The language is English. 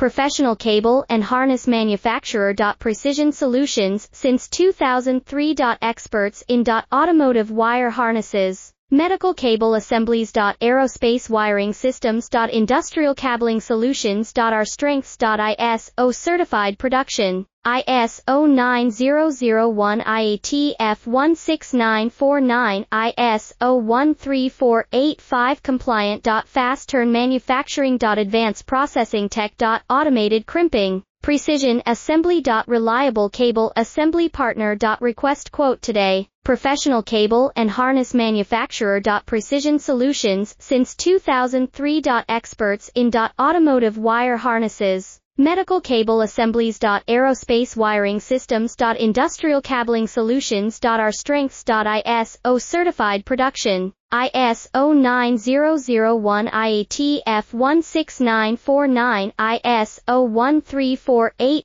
professional cable and harness manufacturer. Precision Solutions since 2003. Experts in automotive wire harnesses, medical cable assemblies. Aerospace wiring systems. Industrial cabling solutions. Our strengths. ISO certified production. ISO 9001 IATF 16949 ISO 13485 compliant. Fast turn manufacturing. Advanced processing tech. Automated crimping, precision assembly. Reliable cable assembly partner. Request quote today. Professional cable and harness manufacturer. Precision Solutions since 2003. Experts in automotive wire harnesses, medical cable assemblies. Aerospace wiring systems. Industrial cabling solutions. Our strengths. ISO certified production. ISO 9001 IATF 16949 ISO 13485